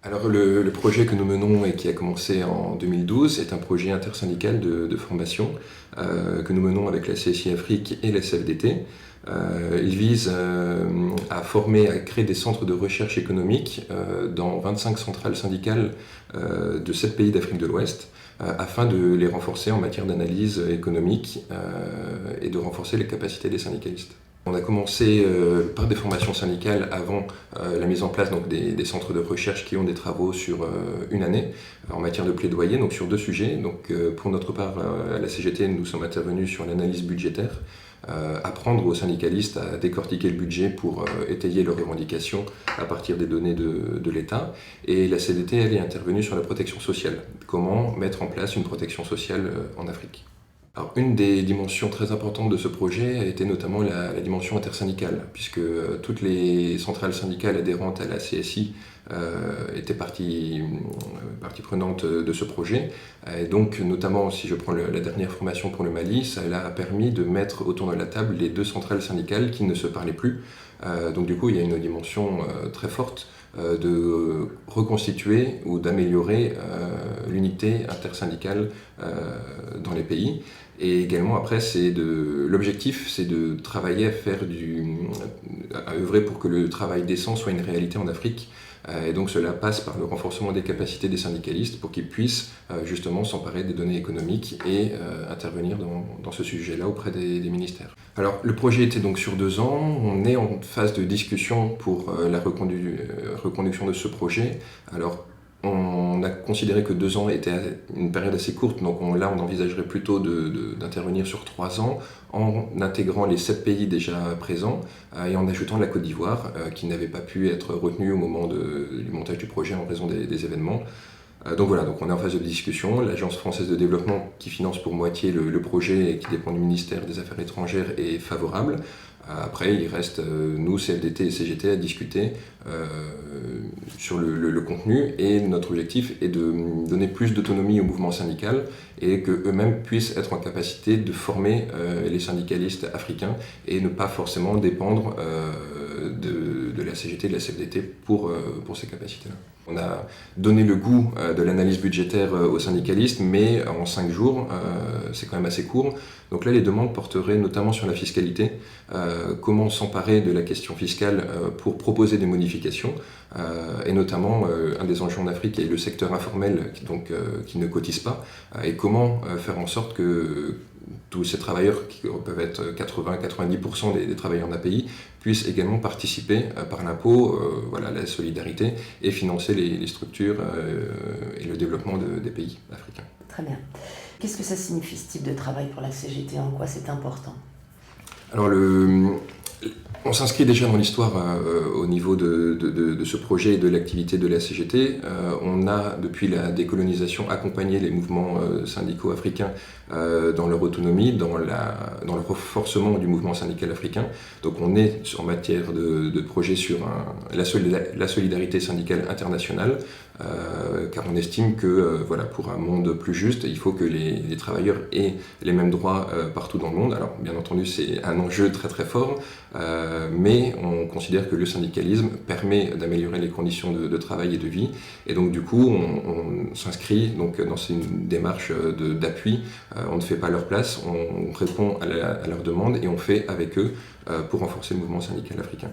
Alors le projet que nous menons et qui a commencé en 2012 est un projet intersyndical de formation que nous menons avec la CSI Afrique et la CFDT. Il vise à former, à créer des centres de recherche économique dans 25 centrales syndicales de 7 pays d'Afrique de l'Ouest afin de les renforcer en matière d'analyse économique et de renforcer les capacités des syndicalistes. On a commencé par des formations syndicales avant la mise en place donc, des centres de recherche qui ont des travaux sur une année en matière de plaidoyer, donc sur 2 sujets. Donc, pour notre part, à la CGT, nous sommes intervenus sur l'analyse budgétaire, apprendre aux syndicalistes à décortiquer le budget pour étayer leurs revendications à partir des données de l'État. Et la CDT, elle est intervenue sur la protection sociale. Comment mettre en place une protection sociale en Afrique. Alors, une des dimensions très importantes de ce projet a été notamment la dimension intersyndicale, puisque toutes les centrales syndicales adhérentes à la CSI étaient partie prenante de ce projet. Et donc, notamment, si je prends la dernière formation pour le Mali, ça a permis de mettre autour de la table les 2 centrales syndicales qui ne se parlaient plus. Donc, du coup, il y a une dimension très forte de reconstituer ou d'améliorer l'unité intersyndicale dans les pays. Et également après, l'objectif, c'est de travailler à œuvrer pour que le travail décent soit une réalité en Afrique. Et donc cela passe par le renforcement des capacités des syndicalistes pour qu'ils puissent justement s'emparer des données économiques et intervenir dans ce sujet-là auprès des ministères. Alors le projet était donc sur 2 ans, on est en phase de discussion pour la reconduction de ce projet. Alors on a considéré que 2 ans était une période assez courte, donc on envisagerait plutôt d'intervenir sur 3 ans en intégrant les 7 pays déjà présents et en ajoutant la Côte d'Ivoire qui n'avait pas pu être retenue au moment du montage du projet en raison des événements. Donc voilà, donc on est en phase de discussion. L'Agence française de développement qui finance pour moitié le projet et qui dépend du ministère des Affaires étrangères est favorable. Après, il reste, nous, CFDT et CGT, à discuter sur le contenu et notre objectif est de donner plus d'autonomie au mouvement syndical et qu'eux-mêmes puissent être en capacité de former les syndicalistes africains et ne pas forcément dépendre de la CGT et de la CFDT pour ces capacités-là. On a donné le goût de l'analyse budgétaire aux syndicalistes, mais en 5 jours, c'est quand même assez court. Donc là, les demandes porteraient notamment sur la fiscalité, comment s'emparer de la question fiscale pour proposer des modifications, et notamment un des enjeux en Afrique est le secteur informel qui ne cotise pas, et comment faire en sorte que tous ces travailleurs, qui peuvent être 80-90% des travailleurs en API, puissent également participer par l'impôt, la solidarité, et financer les structures et le développement des pays africains. Très bien. Qu'est-ce que ça signifie ce type de travail pour la CGT? En quoi c'est important? Alors on s'inscrit déjà dans l'histoire au niveau de ce projet et de l'activité de la CGT. On a, depuis la décolonisation, accompagné les mouvements syndicaux africains dans leur autonomie, dans le renforcement du mouvement syndical africain. Donc on est en matière de projet sur la solidarité syndicale internationale, car on estime que pour un monde plus juste, il faut que les travailleurs aient les mêmes droits partout dans le monde. Alors bien entendu, c'est un enjeu très très fort, mais on considère que le syndicalisme permet d'améliorer les conditions de travail et de vie. Et donc du coup, on s'inscrit donc dans une démarche d'appui. On ne fait pas leur place, on répond à leurs demandes et on fait avec eux pour renforcer le mouvement syndical africain.